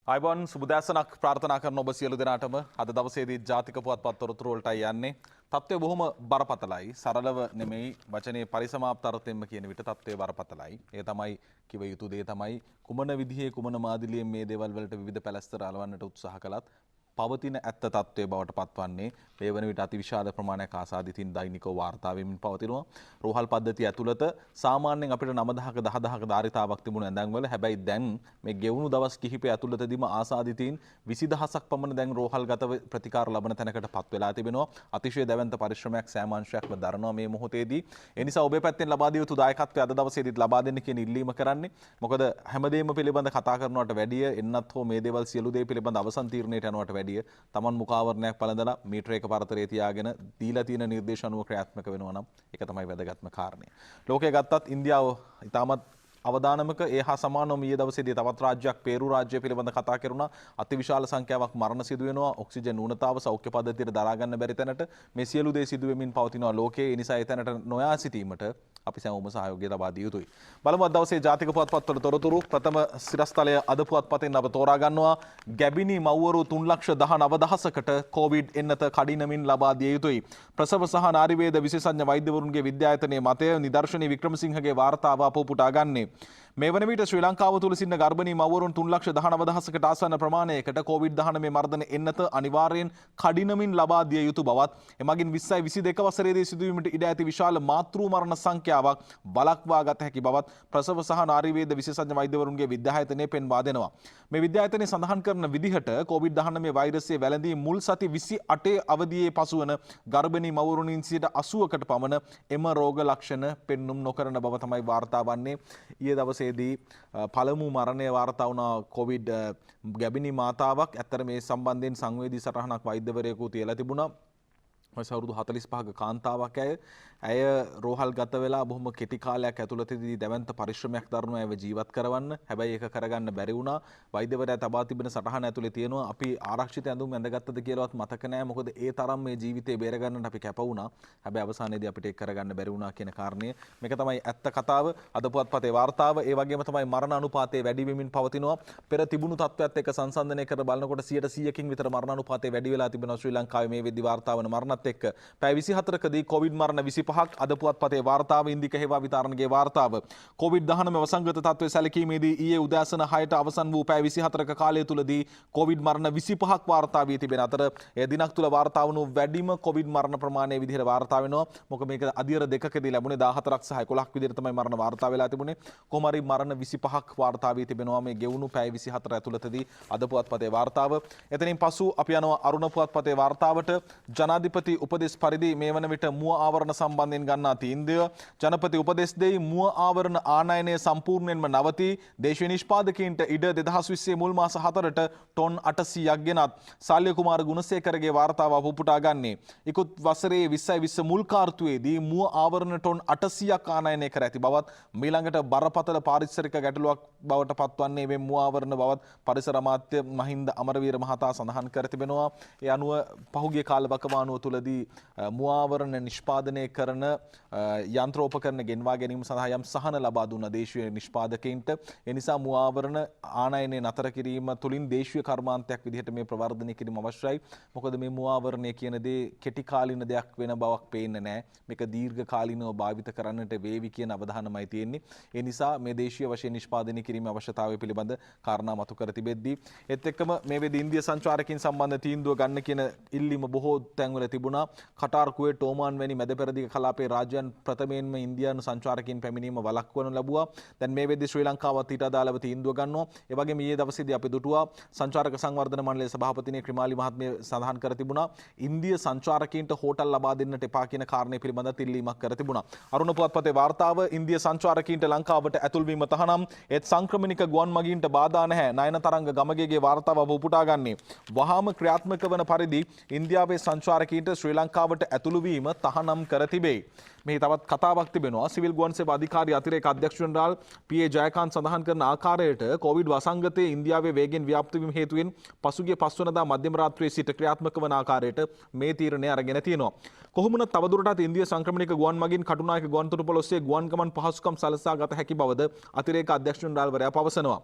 අයිබෝන් සුබදෑසනක් ප්‍රාර්ථනා කරන ඔබ සියලු දෙනාටම අද දවසේදී ජාතික පුවත්පත් තොරතුරු වලටයි යන්නේ. තත්ත්වය බොහොම බරපතලයි. සරලව නෙමෙයි වචනේ පරිසමාප්ත අර්ථයෙන්ම කියන විට තත්ත්වය බරපතලයි. ඒ තමයි කිව යුතු දේ තමයි කුමන විදිහේ කුමන මාදිලියෙන් මේ දේවල් වලට විවිධ පැලැස්තර අලවන්නට උත්සාහ කළත් පවතින ඇත්ත තත්ත්වය බවට පත්වන්නේ මේ වන විට අතිවිශාල ප්‍රමාණයක් ආසාදිතින් දෛනිකව වාර්තා වෙමින් පවතිනවා. රෝහල් පද්ධතිය ඇතුළත සාමාන්‍යයෙන් අපිට 9000ක 10000ක ධාරිතාවක් තිබුණ ඇඳන්වල හැබැයි දැන් මේ ගෙවුණු දවස් කිහිපය ඇතුළතදීම ආසාදිතින් 20000ක් පමණ දැන් රෝහල්ගත ප්‍රතිකාර ලබන තැනකටපත් වෙලා තිබෙනවා. අතිශය දැවැන්ත පරිශ්‍රමයක් සෑම අංශයක්ම දරනවා මේ මොහොතේදී. ඒ නිසා ඔබේ පැත්තෙන් ලබා දිය යුතු දායකත්වය අද දවසේදීත් ලබා දෙන්න කියන ඉල්ලීම කරන්නේ. මොකද හැමදේම පිළිබඳ කතා කරනවට වැඩිය එන්නත් හෝ මේ දේවල් සියලු දේ පිළිබඳ අවසන් තීරණයට යනවට වැඩිය තමන් මුඛාවරණයක් පළඳලා මීටර එක පරතරයේ තියාගෙන දීලා තියෙන නිර්දේශ අනුව ක්‍රියාත්මක වෙනවා නම් ඒක තමයි වැදගත්ම කාරණය. ලෝකයේ ගත්තත් ඉන්දියාව ඉතාමත් අවදානමක ඒ හා සමානව ඊයේ දවසේදී තවත් රාජ්‍යයක් පේරු රාජ්‍ය පිළිබඳ කතා කරුණා. අතිවිශාල සංඛ්‍යාවක් මරණ සිදු වෙනවා. ඔක්සිජන් ඌනතාව සෞඛ්‍ය පද්ධතියට දරා ගන්න බැරි තැනට මේ සියලු දේ සිදු වෙමින් පවතිනවා ලෝකයේ. ඒ නිසා ඒ තැනට නොයා සිටීමට අපි සෑමෝම සහයෝගය ලබා දිය යුතුයි. බලමු අද දවසේ ජාතික පුවත්පත්වල තොරතුරු. ප්‍රථම සිරස්තලය අද පුවත්පතෙන් අප තෝරා ගන්නවා. ගැබිනි මව්වරු 3,19,000කට කොවිඩ් එන්නත කඩිනමින් ලබා දිය යුතුයි. ප්‍රසව සහ නාරිවේද විශේෂඥ වෛද්‍යවරුන්ගේ විද්‍යායතනයේ මතය නිදර්ශනී වික්‍රමසිංහගේ වාර්තාව අප පුටා ගන්නේ. මේ වන විට ශ්‍රී ලංකාව තුළ සිටින ගර්භණී මව්වරුන් 3,19,000කට ආසන්න ප්‍රමාණයකට COVID-19 මර්ධන එන්නත අනිවාර්යෙන් කඩිනමින් ලබා දිය යුතු බවත් එමගින් 2022 වසරේදී සිදුවීමට ඉඩ ඇති විශාල මාතෘ මරණ සංඛ්‍යාවක් වළක්වා ගත හැකි බවත් ප්‍රසව සහ නාරිවේද විශේෂඥ වෛද්‍යවරුන්ගේ විද්‍යායතනය පෙන්වා දෙනවා. මේ විද්‍යායතනය සඳහන් කරන විදිහට COVID-19 වෛරසයේ වැළඳී මුල් සති 28 අවධියේ පසුවන ගර්භණී මව්වරුන් 80%කට පමණ එම රෝග ලක්ෂණ පෙන්눔 නොකරන බව තමයි වාර්තා වන්නේ. ඊයේ දවසේදී පළමු මරණය වාර්තා වුණා කොවිඩ් ගැබිනි මාතාවක්. ඇත්තට මේ සම්බන්ධයෙන් සංවේදී සටහනක් වෛද්‍යවරයෙකු තියලා තිබුණා. අවුරුදු 45ක කාන්තාවක් ඇය රෝහල් ගත වෙලා බොහොම කෙටි කාලයක් ඇතුළතදී දැවැන්ත පරිශ්‍රමයක් දරනවා ඇව ජීවත් කරවන්න. හැබැයි ඒක කරගන්න බැරි වුණා. වෛද්‍යවරයා තබා තිබෙන සටහන ඇතුලේ තියෙනවා අපි ආරක්ෂිත ඇඳුම් ඇඳගත්තද කියලාවත් මතක නැහැ. මොකද ඒ තරම් මේ ජීවිතේ බේර ගන්නට අපි කැප වුණා. හැබැයි අවසානයේදී අපිට ඒක කරගන්න බැරි වුණා කියන කාරණය. මේක තමයි ඇත්ත කතාව. අද පුවත්පතේ වාර්තාව. ඒ වගේම තමයි මරණ අනුපාතය වැඩි වෙමින් පවතිනවා. පෙර තිබුණු තත්ත්වයක් එක්ක සංසන්දනය කර බලනකොට 100%කින් විතර මරණ අනුපාතය වැඩි වෙලා තිබෙනවා ශ්‍රී ලංකාවේ මේ වෙද්දි වාර්තා වන මරණත් එක්ක. පැය 24කදී කොවිඩ් මරණ 25ක්. අද පුවත්පතේ වාර්තාව ඉන්දික හේවා විතරණගේ වාර්තාව. කොවිඩ්-19 වසංගත තත්ත්වයේ සැලකීමේදී ඊයේ උදෑසන 6ට අවසන් වූ පැය 24ක කාලය තුලදී කොවිඩ් මරණ 25ක් වාර්තා වී තිබෙන අතර ඒ දිනක් තුල වාර්තා වුණු වැඩිම කොවිඩ් මරණ ප්‍රමාණය විදිහට වාර්තා වෙනවා. මොකද මේක අදියර දෙකකදී ලැබුණේ 14ක් සහ 11ක් විදිහට තමයි මරණ වාර්තා වෙලා තිබුණේ. කොහොම හරි මරණ 25ක් වාර්තා වී තිබෙනවා මේ ගෙවුණු පැය 24 ඇතුළතදී අද පුවත්පතේ වාර්තාව. එතනින් පසු අපි යනවා අරුණ පුවත්පතේ වාර්තාවට. ජනාධිපති උපදෙස් පරිදි මේ වන විට මුව ආවරණ සම්බන්ධයෙන් ගන්නා තීන්දුව ජනපති උපදෙස් දෙයි මුව ආවරණ ආනයනය සම්පූර්ණයෙන්ම නවතී. දේශීය නිෂ්පාදකයින්ට ඉඩ 2020 මුල් මාස 4ට ටොන් 800ක් ගෙනත්. සාල්‍ය කුමාර ගුණසේකරගේ වාර්තාව අප උපුටා ගන්නේ. ඉකුත් වසරේ 2020 මුල් කාර්තුවේදී මුව ආවරණ ටොන් 800ක් ආනයනය කර ඇති බවත් මීළඟට බරපතල පාරිසරික ගැටලුවක් බවට පත්වන්නේ මේ මුව ආවරණ බවත් පරිසර අමාත්‍ය මහින්ද අමරවීර මහතා සඳහන් කර තිබෙනවා. ඒ අනුව පහුගිය කාලවකවානුව තුලදී මුව ආවරණ නිෂ්පාදනය කරන යන්ත්‍රෝපකරණ ගෙන්වා ගැනීම සඳහා යම් සහන ලබා දුන්න දේශීය නිෂ්පාදකයින්ට. ඒ නිසා මුව ආවරණ ආනයනය නතර කිරීම තුලින් දේශීය කර්මාන්තයක් විදිහට මේ ප්‍රවර්ධනය කිරීම අවශ්‍යයි. මොකද මේ මුව ආවරණය කියන දේ කෙටි කාලින දෙයක් වෙන බවක් පේන්නේ නැහැ. මේක දීර්ඝ කාලිනව භාවිත කරන්නට වේවි කියන අවධානමයි තියෙන්නේ. ඒ නිසා මේ දේශීය වශයෙන් නිෂ්පාදනය කිරීමේ අවශ්‍යතාවය පිළිබඳ කාරණා මතු කර තිබෙද්දී ඒත් එක්කම මේ වෙද්දී ඉන්දිය සංචාරකයන් සම්බන්ධ තීන්දුව ගන්න කියන ඉල්ලීම බොහෝ තැන්වල තිබුණා. කටාර් කුවේට් ඕමාන් වැනි මැද පෙරදිග කලාපයේ රාජ්‍යයන් ප්‍රථමයෙන්ම ඉන්දියානු සංචාරකයන් පැමිණීම වළක්වනු ලැබුවා. දැන් මේ වෙද්දී ශ්‍රී ලංකාවත් ඊට අදාළව තීන්දුව ගන්නවා. ඒ වගේම ඊයේ දවසේදී අපි දුටුවා සංචාරක සංවර්ධන මණ්ඩලයේ සභාපතිනිය ක්‍රිමාලි මහත්මිය සඳහන් කර තිබුණා ඉන්දිය සංචාරකයන්ට හෝටල් ලබා දෙන්නට එපා කියන කාරණය පිළිබඳව ඉල්ලීමක් කර තිබුණා. අරුණ පුවත්පතේ වාර්තාව ඉන්දිය සංචාරකයන්ට ලංකාවට ඇතුල්වීම තහනම් ඒත් සංක්‍රමණික ගුවන් මගීන්ට බාධා නැහැ. නයනතරංග ගමගේගේ වාර්තාව අප උපුටා ගන්නේ. වහාම ක්‍රියාත්මක වන පරිදි ඉන්දියාවේ සංචාරකයන්ට ශ්‍රී ලංකාවට ඇතුළු වීම තහනම් කර තිබේ. මේ තවත් කතාවක් තිබෙනවා. සිවිල් ගුවන් සේවා අධිකාරී අතිරේක අධ්‍යක්ෂ ජනරාල් පී.ඒ. ජයකාන්ත් සඳහන් කරන ආකාරයට කොවිඩ් වසංගතයේ ඉන්දියාවේ වේගෙන් ව්‍යාප්ත වීම හේතුවෙන් පසුගිය 5 වෙනිදා මධ්‍යම රාත්‍රියේ සිට ක්‍රියාත්මක වන ආකාරයට මේ තීරණය අරගෙන තියෙනවා. කොහොම වුණත් තවදුරටත් ඉන්දිය සංක්‍රමණික ගුවන් මගින් කටුනායක ගුවන් තොටුපළ ඔස්සේ ගුවන් ගමන් පහසුකම් සලසා ගත හැකි බවද අතිරේක අධ්‍යක්ෂ ජනරාල්වරයා පවසනවා.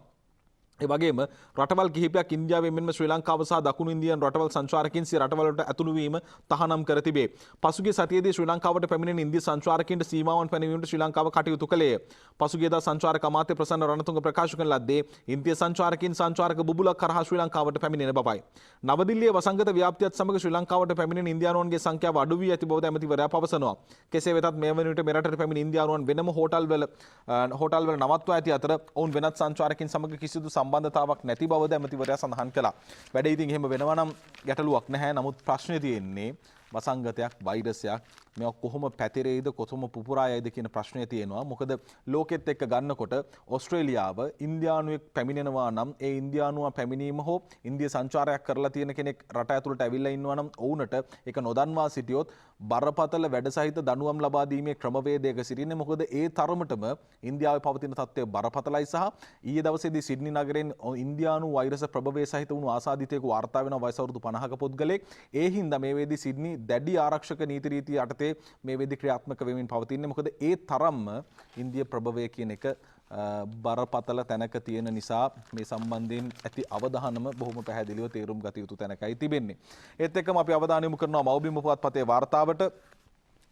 ඒ වගේම රටවල් කිහිපයක් ඉන්දියාවේ මෙන්ම ශ්‍රී ලංකාව සහ දකුණු ඉන්දියානු රටවල් සංචාරකයන් සිය රටවලට ඇතුළු වීම තහනම් කර තිබේ. පසුගිය සතියේදී ශ්‍රී ලංකාවට පැමිණෙන ඉන්දිය සංචාරකයන්ට සීමාවන් පැනවීමට ශ්‍රී ලංකාව කටයුතු කළේය. පසුගියදා සංචාරක අමාත්‍ය ප්‍රසන්න රණතුංග ප්‍රකාශ කරන ලද්දේ ඉන්දිය සංචාරකයන් සංචාරක බුබුලක් කරහා ශ්‍රී ලංකාවට පැමිණෙන බවයි. නවදිල්ලියේ වසංගත ව්‍යාප්තියත් සමග ශ්‍රී ලංකාවට පැමිණෙන ඉන්දියානුවන්ගේ සංඛ්‍යාව අඩු වී ඇති බවද ඇමතිවරයා පවසනවා. කෙසේ වෙතත් මේ වන විට මෙරටට පැමිණි ඉන්දියානුවන් වෙනම හෝටල්වල නවත්වා ඇති අතර ඔවුන් වෙනත් සංචාරකයන් සමග කිසිදු සම්බන්ධතාවක් නැති බවද ඇමතිවරයා සඳහන් කළා. වැඩ ඉතින් එහෙම වෙනවා නම් ගැටලුවක් නැහැ. නමුත් ප්‍රශ්නේ තියෙන්නේ වසංගතයක් වෛරසයක් මේ කොහොම පැතිරෙයිද කොහොම පුපුරායයිද කියන ප්‍රශ්නය තියෙනවා. මොකද ලෝකෙත් එක්ක ගන්නකොට ඕස්ට්‍රේලියාව ඉන්දියානුවෙක් පැමිණෙනවා නම් ඒ ඉන්දියානුවා පැමිණීම හෝ ඉන්දිය සංචාරයක් කරලා තියෙන කෙනෙක් රට ඇතුළට ඇවිල්ලා ඉන්නවා නම් ඔවුන්ට ඒක නොදන්වා සිටියොත් බරපතල වැඩ සහිත දඬුවම් ලබා දීමේ ක්‍රමවේදයක සිටින්නේ. මොකද ඒ තරමටම ඉන්දියාවේ පවතින තත්ත්වය බරපතලයි සහ ඊයේ දවසේදී සිඩ්නි නගරයෙන් ඉන්දියානු වෛරස ප්‍රභවය සහිත වුණු ආසාදිතයෙකු වාර්තා වෙනවා වයස අවුරුදු 50ක පුද්ගලෙක්. ඒ හින්දා මේ වේදී සිඩ්නි දැඩි ආරක්ෂක නීති රීති යටතේ මේ වේදී ක්‍රියාත්මක වෙමින් පවතින්නේ. මොකද ඒ තරම්ම ඉන්දිය ප්‍රභවය කියන එක බරපතල තැනක තියෙන නිසා මේ සම්බන්ධයෙන් ඇති අවධානම බොහොම පැහැදිලිව තේරුම් ගත යුතු තැනකයි තිබෙන්නේ. ඒත් එක්කම අපි අවධානය යොමු කරනවා මව්බිම පුවත්පතේ වාර්තාවට.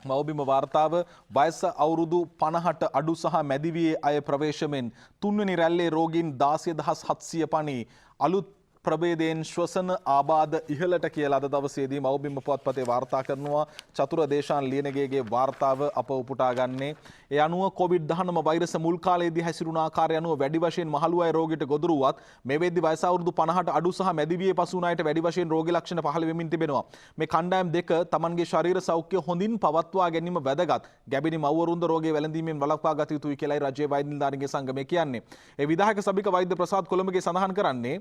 මව්බිම වාර්තාව වයස අවුරුදු 50ට අඩු සහ මැදිවියේ අය ප්‍රවේශමෙන් තුන්වෙනි රැල්ලේ රෝගීන් 16700 පණි අලුත් ප්‍රභේදයෙන් ශ්වසන ආබාධ ඉහළට කියලා අද දවසේදී මව්බිම පුවත්පතේ වාර්තා කරනවා. චතුර දේශාන් ලියනගේගේ වාර්තාව අප උපුටා ගන්නේ. ඒ අනුව COVID-19 වෛරස මුල් කාලයේදී හැසිරුණ ආකාරය අනුව වැඩි වශයෙන් මහලු අය රෝගීට ගොදුරු වුවත් මේ වෙද්දී වයස අවුරුදු 50ට අඩු සහ මැදිවියේ පසු වුණ අයට වැඩි වශයෙන් රෝගී ලක්ෂණ පහළ වෙමින් තිබෙනවා. මේ කණ්ඩායම් දෙක තමන්ගේ ශරීර සෞඛ්‍ය හොඳින් පවත්වා ගැනීම වැදගත්. ගැබිණි මව්වරුන්ද රෝගය වැළඳීමෙන් වළක්වා ගත යුතුයි කියලායි රජයේ වෛද්‍ය නිලධාරීන්ගේ සංගමය කියන්නේ. ඒ විධායක සභික වෛද්‍ය ප්‍රසාද් කොළඹගේ සඳහන් කරන්නේ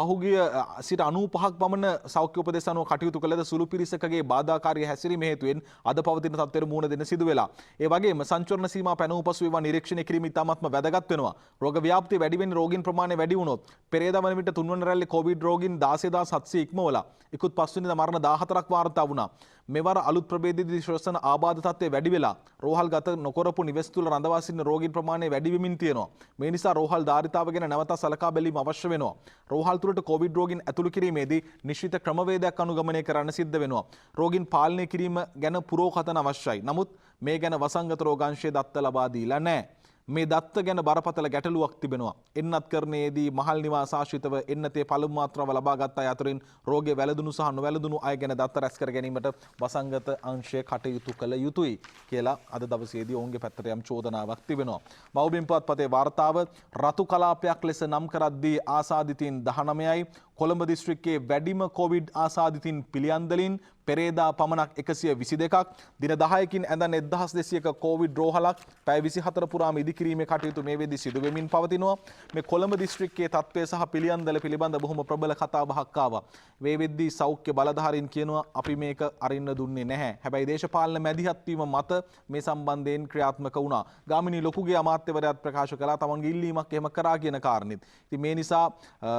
පහුගිය සිට 95ක් පමණ සෞඛ්‍ය උපදෙස් අනුව කටයුතු කළද සුළු පිරිසකගේ බාධාකාරී හැසිරීම හේතුවෙන් අද පවතින තත්ත්වයට මුහුණ දෙන්න සිදු වෙලා. ඒ වගේම සංචරණ සීමා පැනවූ පසු ඒවා නිරීක්ෂණය කිරීම ඉතාමත්ම වැදගත් වෙනවා. රෝග ව්‍යාප්තිය වැඩි වෙන රෝගීන් ප්‍රමාණය වැඩි වුණොත් පෙරේදා වන විට තුන්වන රැල්ලේ කොවිඩ් රෝගීන් 16700 ඉක්මවලා ඉක්ුත් පස්වෙනිදා මරණ 14ක් වාර්තා වුණා. මෙවර අලුත් ප්‍රභේදයේදී ශ්වසන ආබාධ තත්ත්වය වැඩි වෙලා රෝහල් ගත නොකරපු නිවෙස් තුල රඳවා සිටින රෝගීන් ප්‍රමාණය වැඩි වෙමින් තියෙනවා. මේ නිසා රෝහල් ධාරිතාව ගැන නැවත සලකා බැලීම අවශ්‍ය වෙනවා. රෝහල් තුලට කොවිඩ් රෝගීන් ඇතුළු කිරීමේදී නිශ්චිත ක්‍රමවේදයක් අනුගමනය කරන්න සිද්ධ වෙනවා. රෝගීන් පාලනය කිරීම ගැන පුරෝකථන අවශ්‍යයි. නමුත් මේ ගැන වසංගත රෝගාංශයේ දත්ත ලබා දීලා නැහැ. මේ දත්ත ගැන බරපතල ගැටලුවක් තිබෙනවා. එන්නත් කරණයේදී මහල් නිවාස ආශ්‍රිතව එන්නතේ පළමු මාත්‍රාව ලබා ගත් අය අතරින් රෝගය වැළඳුණු සහ නොවැළඳුණු අය ගැන දත්ත රැස් කර ගැනීමට වසංගත අංශය කටයුතු කළ යුතුයි කියලා අද දවසේදී ඔවුන්ගේ පැත්තට යම් චෝදනාවක් තිබෙනවා. මව්බිම් පුවත්පතේ වාර්තාව රතු කලාපයක් ලෙස නම් කරද්දී ආසාදිතින් 19යි. කොළඹ දිස්ත්‍රික්කයේ වැඩිම කොවිඩ් ආසාදිතින් පිළියන්දලින් පෙරේදා පමණක් 122ක් දින 10කින් ඇඳන් 1200ක කොවිඩ් රෝහලක් පැය 24 පුරාම ඉදිකිරීමේ කටයුතු මේ වෙද්දී සිදු වෙමින් පවතිනවා. මේ කොළඹ දිස්ත්‍රික්කයේ තත්ත්වය සහ පිළියන්දල පිළිබඳ බොහොම ප්‍රබල කතාබහක් ආවා. මේ වෙද්දී සෞඛ්‍ය බලධාරීන් කියනවා අපි මේක අරින්න දුන්නේ නැහැ. හැබැයි දේශපාලන මැදිහත් වීම මත මේ සම්බන්ධයෙන් ක්‍රියාත්මක වුණා. ගාමිණී ලොකුගේ අමාත්‍යවරයාත් ප්‍රකාශ කළා තමන්ගේ ඉල්ලීමක් එහෙම කරා කියන කාරණෙත්. ඉතින් මේ නිසා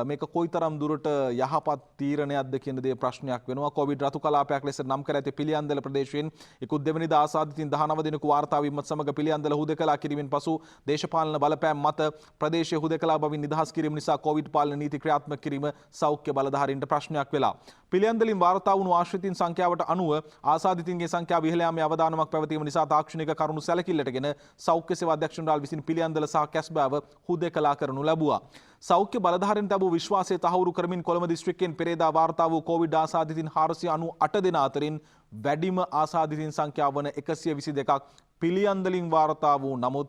මේක කොයිතරම් දුරට යහපත් තීරණයක්ද කියන දේ ප්‍රශ්නයක් වෙනවා. කොවිඩ් රතු කලාපයක් ලෙස නම් කර ඇති පිළියන්දල ප්‍රදේශයෙන් ඉක්ුත් දෙවනිදා ආසාදිතින් 19 දිනක වාර්තා වීමත් සමග පිළියන්දල හුදකලා කිරීමෙන් පසු දේශපාලන බලපෑම් මත ප්‍රදේශයේ හුදකලා බවින් නිදහස් කිරීම නිසා කොවිඩ් පාලන නීති ක්‍රියාත්මක කිරීම සෞඛ්‍ය බලධාරීන්ට ප්‍රශ්නයක් වෙලා. පිළියන්දලින් වාර්තා වුණු ආශ්‍රිතින් සංඛ්‍යාවට අනුව ආසාදිතින්ගේ සංඛ්‍යාව ඉහළ යාමේ අවදානමක් පැවතීම නිසා තාක්ෂණික කරුණු සැලකිල්ලටගෙන සෞඛ්‍ය සේවා අධ්‍යක්ෂ ජනරාල් විසින් පිළියන්දල සහ කැස්බෑව හුදකලා කරනු ලැබුවා. සෞඛ්‍ය බලධාරීන් ලැබූ විශ්වාසය තහවුරු කරමින් කොළඹ දිස්ත්‍රික්කයෙන් පෙරේදා වාර්තා වූ කොවිඩ් ආසාදිතින් 498 දෙනා අතරින් වැඩිම ආසාදිතින් සංඛ්‍යාව වන 122ක් පිළියන්දලින් වාර්තා වූ නමුත්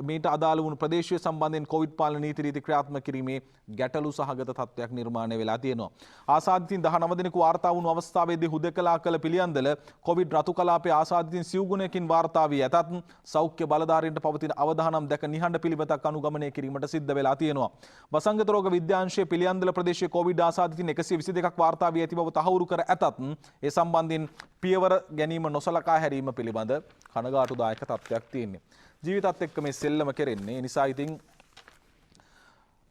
මීට අදාළ වුණු ප්‍රදේශීය සම්බන්ධයෙන් කොවිඩ් පාලන නීති රීති ක්‍රියාත්මක කිරීමේ ගැටලු සහගත තත්ත්වයක් නිර්මාණය වෙලා තියෙනවා. ආසාදිතින් 19 දිනක වාර්තා වුණු අවස්ථාවේදී හුදකලා කළ පිළියන්දල කොවිඩ් රතු කලාපයේ ආසාදිතින් සිව් ගුණයකින් වාර්තා වී ඇතත් සෞඛ්‍ය බලධාරීන්ට පවතින අවදානම් දැක නිහඬ පිළිවෙතක් අනුගමනය කිරීමට සිද්ධ වෙලා තියෙනවා. වසංගත රෝග විද්‍යාංශයේ පිළියන්දල ප්‍රදේශයේ කොවිඩ් ආසාදිතින් 122ක් වාර්තා වී ඇති බව තහවුරු කර ඇතත් ඒ සම්බන්ධයෙන් පියවර ගැනීම නොසලකා හැරීම පිළිබඳ කනගාටුදායක තත්ත්වයක් තියෙන්නේ. ජීවිතත් එක්ක මේ සෙල්ලම කෙරෙන්නේ. ඒ නිසා ඉතින්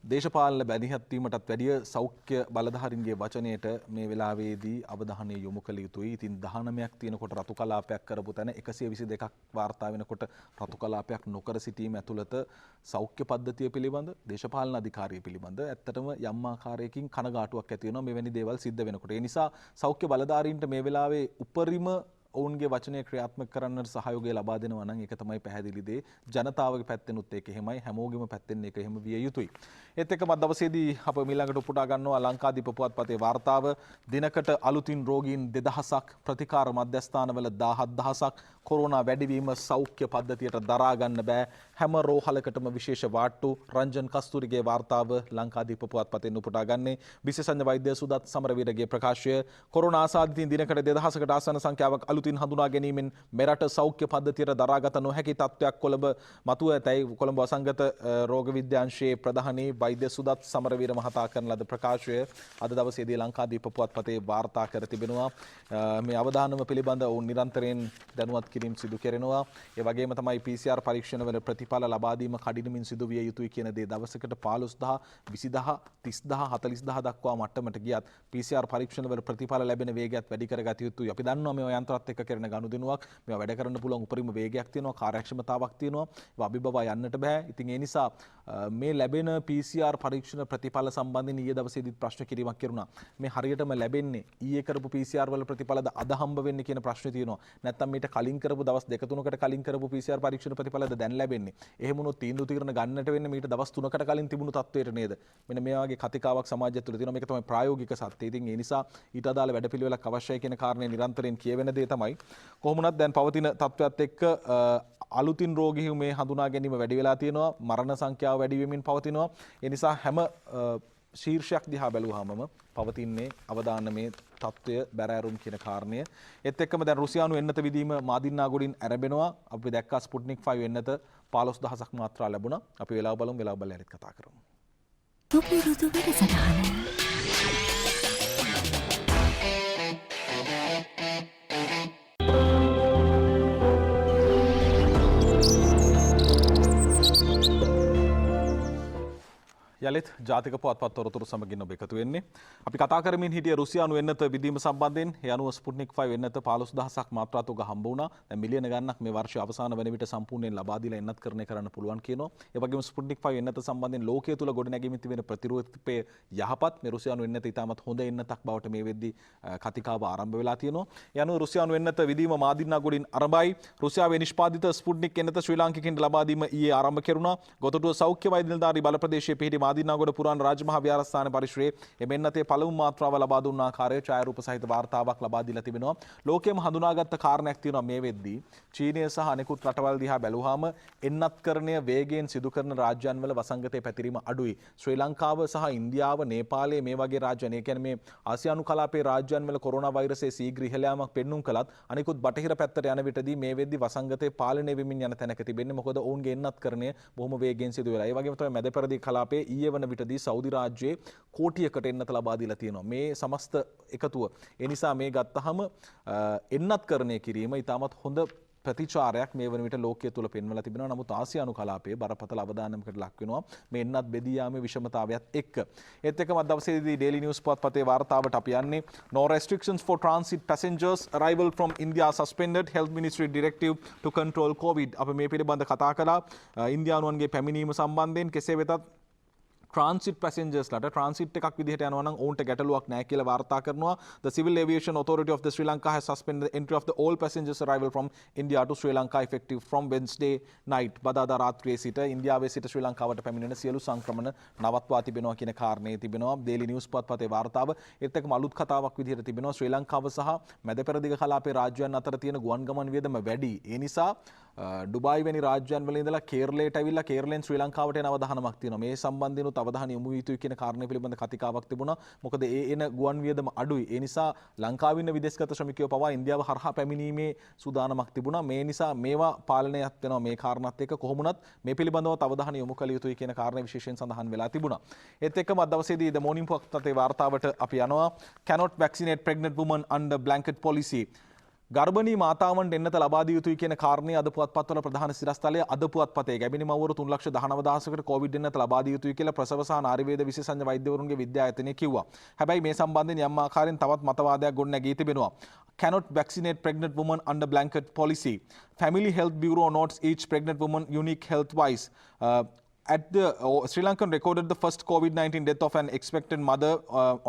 දේශපාලන බැදිහත් වීමටත් වැඩිය සෞඛ්‍ය බලධාරීන්ගේ වචනයට මේ වෙලාවේදී අවධානය යොමු කළ යුතුයි. ඉතින් 19ක් තියෙනකොට රතු කලාපයක් කරපු තැන 122ක් වාර්තා වෙනකොට රතු කලාපයක් නොකර සිටීම ඇතුළත සෞඛ්‍ය පද්ධතිය පිළිබඳ දේශපාලන අධිකාරිය පිළිබඳ ඇත්තටම යම් ආකාරයකින් කනගාටුවක් ඇති වෙනවා මෙවැනි දේවල් සිද්ධ වෙනකොට. ඒ නිසා සෞඛ්‍ය බලධාරීන්ට මේ වෙලාවේ උපරිම ඔවුන්ගේ වචනය ක්‍රියාත්මක කරන්නට සහයෝගය ලබා දෙනවා නම් ඒක තමයි පැහැදිලි දේ. ජනතාවගේ පැත්තෙනුත් ඒක එහෙමයි, හැමෝගෙම පැත්තෙන් ඒක එහෙම විය යුතුයි. ඒත් එක්කම දවසේදී අප ඊළඟට උපුටා ගන්නවා ලංකාදීප පුවත්පතේ වාර්තාව. දිනකට අලුතින් රෝගීන් 2000ක්, ප්‍රතිකාර මධ්‍යස්ථානවල 17000ක්, කොරෝනා වැඩිවීම සෞඛ්‍ය පද්ධතියට දරා ගන්න බෑ. හැම රෝහලකටම විශේෂ වාට්ටු. රංජන් කස්තූරිගේ වාර්තාව ලංකාදීප පුවත්පතෙන් උපුටා ගන්නේ. විශේෂඥ වෛද්‍ය සුදත් සමරවීරගේ ප්‍රකාශය. කොරෝනා ආසාදිතයින් දිනකට 2000කට ආසන්න සංඛ්‍යාවක් අලුතින් හඳුනා ගැනීමෙන් මෙරට සෞඛ්‍ය පද්ධතියට දරාගත නොහැකි තත්ත්වයක් කොළඹ මතුව ඇතැයි කොළඹ වසංගත රෝග විද්‍යාංශයේ ප්‍රධානී වෛද්‍ය සුදත් සමරවීර මහතා කරන ලද ප්‍රකාශය අද දවසේදී ලංකාදීප පුවත්පතේ වාර්තා කර තිබෙනවා. මේ අවදානම පිළිබඳ ඔවුන් නිරන්තරයෙන් දැනුවත් කිරීම සිදු කරනවා. ඒ වගේම තමයි PCR පරීක්ෂණවල ප්‍රතිඵල ලබා දීම කඩිනමින් සිදු විය යුතුයි කියන දේ දවසකට 15000, 20000, 30000, 40000 දක්වා මට්ටමට ගියත් PCR පරීක්ෂණවල ප්‍රතිඵල ලැබෙන වේගයත් වැඩි කරගත යුතුයි. අපි දන්නවා මේ යන්ත්‍රات එක්ක කරන ගනුදෙනුවක් මේවා වැඩ කරන්න පුළුවන් උපරිම වේගයක් තියෙනවා, කාර්යක්ෂමතාවක් තියෙනවා. ඒවා අභිබවා යන්නට බෑ. ඉතින් ඒ නිසා මේ ලැබෙන PCR පරීක්ෂණ ප්‍රතිඵල සම්බන්ධයෙන් ඊයේ දවසේදීත් ප්‍රශ්න කිරීමක් කරුණා. මේ හරියටම ලැබෙන්නේ ඊයේ කරපු PCR වල ප්‍රතිඵලද අද හම්බ වෙන්නේ කියන ප්‍රශ්නේ තියෙනවා. නැත්නම් මීට කලින් කරපු දවස් 2-3කට කලින් කරපු PCR පරීක්ෂණ ප්‍රතිඵලද දැන් ලැබෙන්නේ. එහෙම වුණොත් තීන්දුව తీරන ගන්නට වෙන්නේ මීට දවස් 3කට කලින් තිබුණු තත්වයට නේද? මෙන්න මේ වගේ කතිකාවක් සමාජය තුළ තියෙනවා. මේක තමයි ප්‍රායෝගික සත්‍යය. ඉතින් ඒ නිසා ඊට අදාළ වැඩපිළිවෙලක් අවශ්‍යයි කියන කාරණේ නිරන්තරයෙන් කියවෙන දේ තමයි. කොහොමුණත් දැන් පවතින තත්ත්වයක් එක්ක අලුතින් රෝගීහු මේ හඳුනා ගැනීම වැඩි වෙලා තියෙනවා. මරණ සංඛ්‍යාව වැඩි වෙමින් පවතිනවා. ඒ නිසා හැම ශීර්ෂයක් දිහා බැලුවාමම පවතින්නේ අවදානමේ තත්ත්වය බැරෑරුම් කියන කාරණය. ඒත් එක්කම දැන් රුසියානු එන්නත විදීම මාදින්නාගොඩින් ආරම්භනවා. අපි දැක්කා ස්පුට්නික් 5 එන්නත 15000ක් මාත්‍රා ලැබුණා. අපි වෙලාව බලමු, වෙලාව බලලා ඊළඟට කතා කරමු. යලිත් ජාතික පුවත්පත් තොරතුරු සමගින් ඔබ එකතු වෙන්නේ. අපි කතා කරමින් හිටිය රුසියානු එන්නත විදීම සම්බන්ධයෙන්. ඒ අනුව ස්පුට්නික් 5 එන්නත 15000ක් මාත්‍රා තුක හම්බ වුණා. දැන් මිලියන ගණනක් මේ වර්ෂය අවසාන වෙන විට සම්පූර්ණයෙන් ලබා දීලා එන්නත්කරණය කරන්න පුළුවන් කියනවා. ඒ වගේම ස්පුට්නික් 5 එන්නත සම්බන්ධයෙන් ලෝකයේ තුල ගොඩනැගෙමින් තිබෙන ප්‍රතිරෝධකපේ යහපත්. මේ රුසියානු එන්නත ඉතාමත් හොඳ එන්නතක් බවට මේ වෙද්දී කතිකාව ආරම්භ වෙලා තියෙනවා. ඒ අනුව රුසියානු එන්නත විදීම මාදින්නාගොඩින් ආරම්භයි. රුසියාවේ නිෂ්පාදිත ස්පුට්නික් එන්නත ශ්‍රී ලාංකිකයන්ට ලබා දීම ඊයේ ආරම්භ කෙරුණා. ගොතටුව සෞඛ්‍ය වෛද්‍ය නිලධාරී බල ප්‍රදේශයේ පිහිටි මාදින්නාගොඩ පුරාණ රාජමහා විහාරස්ථාන පරිශ්‍රයේ එමෙන්නතේ පළමු මාත්‍රාව ලබා දුන්න ආකාරයේ ඡායාරූප සහිත වාර්තාවක් ලබා දීලා තිබෙනවා. ලෝකෙම හඳුනාගත්ත කාරණයක් තියෙනවා මේ වෙද්දී. චීනය සහ අනෙකුත් රටවල් දිහා බැලුවාම එන්නත්කරණය වේගයෙන් සිදු කරන රාජ්‍යන්වල වසංගතයේ පැතිරීම අඩුයි. ශ්‍රී ලංකාව සහ ඉන්දියාව, නේපාලය මේ වගේ රාජ්‍යන්, ඒ කියන්නේ මේ ආසියානු කලාපයේ රාජ්‍යන්වල කොරෝනා වෛරසයේ සීඝ්‍ර ඉහළ යාමක් පෙන්눔 කළත් අනෙකුත් බටහිර පැත්තට යන විටදී මේ වෙද්දී වසංගතයේ පාලනය වෙමින් යන තැනක තිබෙන්නේ. මොකද ඔවුන්ගේ එන්නත්කරණය බොහොම වේගයෙන් සිදු වෙලා. ඒ වගේම තමයි මැද පෙරදිග කලාපයේ ඊයේ වන විටදී සෞදි රාජ්‍යයේ කෝටියකට එන්නත ලබා දීලා තියෙනවා. මේ සමස්ත එකතුව. ඒ නිසා මේ ගත්තහම එන්නත්කරණය කිරීම ඉතාමත් හොඳ ප්‍රතිචාරයක් මේ වන විට ලෝකයේ තුල පෙන්වලා තිබෙනවා. නමුත් ආසියානු කලාපයේ බරපතල අවධානයකට ලක් වෙනවා මේ එන්නත් බෙදී යාමේ විෂමතාවයත් එක්ක. ඒත් එක්කම අද දවසේදී Daily News පුවත්පතේ වාර්තාවට අපි යන්නේ no restrictions for transit passengers arrival from India suspended, health ministry directive to control covid. අපි මේ පිළිබඳ කතා කළා. ඉන්දියානුවන්ගේ පැමිණීම සම්බන්ධයෙන් කෙසේ වෙතත් transit passengers ලට transit එකක් විදිහට යනවා නම් ඔවුන්ට ගැටලුවක් නැහැ කියලා වාර්තා කරනවා. The Civil Aviation Authority of the Sri Lanka has suspended the entry of the all passengers arrival from India to Sri Lanka effective from Wednesday night. බදාදා රාත්‍රියේ සිට ඉන්දියාවේ සිට ශ්‍රී ලංකාවට පැමිණෙන සියලු සංක්‍රමණ නවත්වා තිබෙනවා කියන කාරණේ තිබෙනවා. Daily News පුවත්පතේ වාර්තාව. ඒත් එක්කම අලුත් කතාවක් විදිහට තිබෙනවා ශ්‍රී ලංකාව සහ මැද පෙරදිග කලාපයේ රාජ්‍යයන් අතර තියෙන ගුවන් ගමන් වියදම වැඩි. ඒ නිසා ඩුබායි වැනි රාජ්‍යයන් වල ඉඳලා කේරළයට ඇවිල්ලා කේරළෙන් ශ්‍රී ලංකාවට එන අවධානමක් තියෙනවා. මේ සම්බන්ධිනුත් අවධානය යොමු යුතුයි කියන කාරණය පිළිබඳ කතිකාවක් තිබුණා. මොකද ඒ එන ගුවන් වියදම අඩුයි. ඒ නිසා ලංකාවේ ඉන්න විදේශගත ශ්‍රමිකයෝ පවා ඉන්දියාව හරහා පැමිණීමේ සූදානමක් තිබුණා. මේ නිසා මේවා පාලනයත් වෙනවා මේ කාරණාත් එක්ක. කොහොමුණත් මේ පිළිබඳව අවධානය යොමු කළ යුතුයි කියන කාරණය විශේෂයෙන් සඳහන් වෙලා තිබුණා. ඒත් එක්කම අද දවසේදී The Morning පුවත්පතේ වාර්තාවට අපි යනවා. Cannot vaccinate pregnant women under blanket policy. ගර්භණී මාතාවන්ට එන්නත ලබා දිය යුතුයි කියන කාරණේ අද පුවත්පත්වල ප්‍රධාන සිරස්තලයේ අද පුවත්පතේ ගැබිනි මව්වරු 3,19,000කට කොවිඩ් එන්නත ලබා දිය යුතුයි කියලා ප්‍රසව සහ නාරි වේද විශේෂඥ වෛද්‍යවරුන්ගේ විද්‍යායතනය කිව්වා. හැබැයි මේ සම්බන්ධයෙන් යම් ආකාරයෙන් තවත් මතවාදයක් ගොඩනැගී තිබෙනවා. Cannot vaccinate pregnant women under blanket policy. Family Health Bureau notes each pregnant woman unique health wise. Sri Lankan recorded the first COVID-19 death of an expectant mother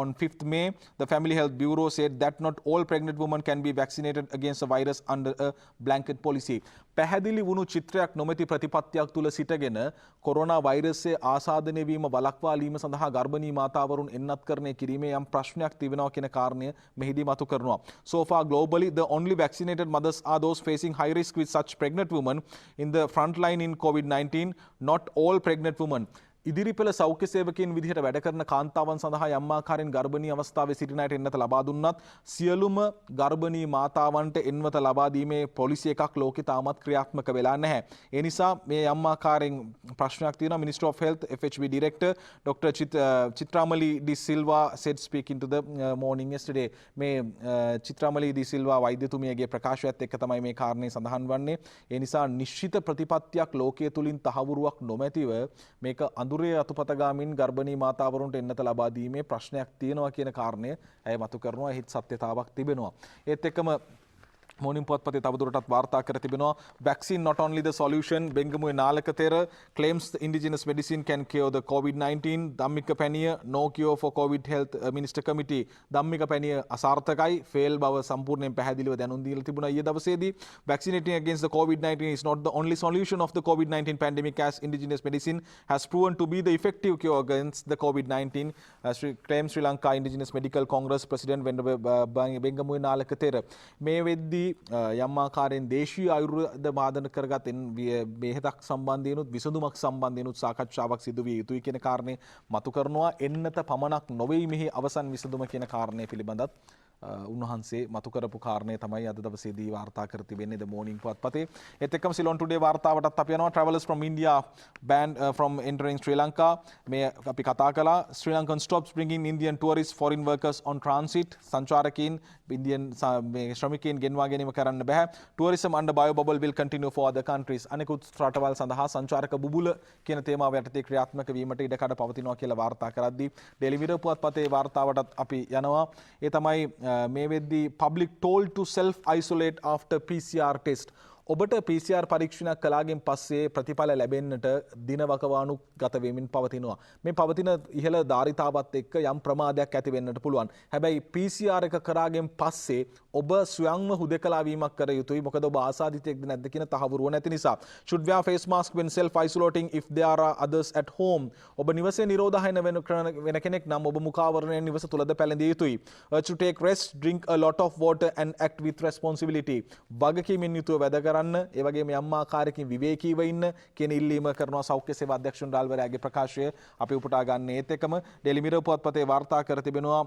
on 5th May. The Family Health Bureau said that not all pregnant women can be vaccinated against the virus under a blanket policy. පැහැදිලි වුණු චිත්‍රයක් නොමැති ප්‍රතිපත්තියක් තුල සිටගෙන corona වෛරසයේ ආසාදනය වීම වළක්වාලීම සඳහා ගර්භණී මාතාවරුන් එන්නත්කරණය කිරීමේ යම් ප්‍රශ්නයක් තිබෙනවා කියන කාරණය මෙහිදී මතු කරනවා. So far globally the only vaccinated mothers are those facing high risk with such pregnant women in the front line in COVID-19. Not all pregnant women. ඉදිරිපෙළ සෞඛ්‍ය සේවකයන් විදිහට වැඩ කරන කාන්තාවන් සඳහා යම් ආකාරයෙන් ගර්භණී අවස්ථාවේ සිටින අයට එන්නත ලබා දුන්නත් සියලුම ගර්භණී මාතාවන්ට එන්නත ලබා දීමේ පොලිසි එකක් ලෝකේ තාමත් ක්‍රියාත්මක වෙලා නැහැ. ඒ නිසා මේ යම් ආකාරයෙන් ප්‍රශ්නයක් තියෙනවා. Minister of Health FHB Director Dr. Chitramali De Silva said speaking to the morning yesterday. මේ චිත්‍රාමලි ඩි සිල්වා වෛද්‍යතුමියගේ ප්‍රකාශයත් එක්ක තමයි මේ කාරණේ සඳහන් වන්නේ. ඒ නිසා නිශ්චිත ප්‍රතිපත්තියක් ලෝකයේ තුලින් තහවුරුවක් නොමැතිව මේක අඳුරේ අතුපතගාමින් ගර්භණී මාතාවරුන්ට එන්නත ලබා දීමේ ප්‍රශ්නයක් තියෙනවා කියන කාරණය ඇය මතු කරනවා. එහිත් සත්‍යතාවක් තිබෙනවා. ඒත් එක්කම Morning පුවත්පතේ තවදුරටත් වාර්තා කර තිබෙනවා vaccine not only the solution. බෙංගමුවේ නාලකතෙර claims the indigenous medicine can cure the COVID-19. Dhammika පැනිය no cure for COVID health minister committee. Dhammika පැනිය අසාර්ථකයි fail බව සම්පූර්ණයෙන් පැහැදිලිව දැනුම් දීලා තිබුණා ඊයේ දවසේදී. Vaccinating against the COVID-19 is not the only solution of the COVID-19 pandemic as indigenous medicine has proven to be the effective cure against the COVID-19. Claims Sri Lanka Indigenous Medical Congress President බෙංගමුවේ නාලකතෙර මේ වෙද්දී යම් ආකාරයෙන් දේශීය ආයුර්වේද බාධන කරගත් බෙහෙතක් සම්බන්ධයෙන්ුත් විසඳුමක් සම්බන්ධයෙන්ුත් සාකච්ඡාවක් සිදු විය යුතුයි කියන කාරණේ මතු කරනවා. එන්නත පමණක් නොවේ මෙහි අවසන් විසඳුම කියන කාරණේ පිළිබඳත් උන්වහන්සේ මතු කරපු කාරණේ තමයි අද දවසේදී වාර්තා කර තිබෙන්නේ ද මෝර්නිං පුවත්පතේ. ඒත් එක්කම සිලොන් ටුඩේ වාර්තාවටත් අපි යනවා. Travelers from India banned from entering Sri Lanka. මේ අපි කතා කළා. Sri Lankan stops bringing Indian tourists foreign workers on transit. සංචාරකයන් ඉන්දියන් ශ්‍රමිකයන් ගෙන්වා ගැනීම කරන්න බෑ. Tourism under bio bubble will continue for other countries. අනෙකුත් රටවල් සඳහා සංචාරක බුබුල කියන තේමාව යටතේ ක්‍රියාත්මක වීමට ඉඩකඩ පවතිනවා කියලා වාර්තා කරද්දී Daily Mirror පුවත්පතේ වාර්තාවටත් අපි යනවා. ඒ තමයි මේ වෙද්දී public told to self isolate after PCR test. ඔබට PCR පරීක්ෂණයක් කළාගෙන් පස්සේ ප්‍රතිඵල ලැබෙන්නට දින වකවානු ගත වෙමින් පවතිනවා. මේ පවතින ඉහළ ධාරිතාවත් එක්ක යම් ප්‍රමාදයක් ඇති වෙන්නට පුළුවන්. හැබැයි PCR එක කරාගෙන් පස්සේ ඔබ ස්වයංම හුදකලා වීමක් කර යුතුයි. මොකද ඔබ ආසාදිතයෙක්ද නැද්ද කියන තහවුරුව නැති නිසා. Should wear face mask when self isolating if there are others at home. ඔබ නිවසේ නිරෝධායන වෙන කෙනෙක් නම් ඔබ මුඛාවරණයෙන් නිවස තුලද පැළඳිය යුතුයි. To take rest, drink a lot of water and act with responsibility. වගකීමෙන් යුතුව වැඩ කරන්න, ඒ වගේම යම් ආකාරයකින් විවේකීව ඉන්න කියන ඉල්ලීම කරනවා සෞඛ්‍ය සේවා අධ්‍යක්ෂ ජනරාල්වරයාගේ ප්‍රකාශය අපි උපුටා ගන්න. ඒත් එකම Daily Mirror පුවත්පතේ වාර්තා කර තිබෙනවා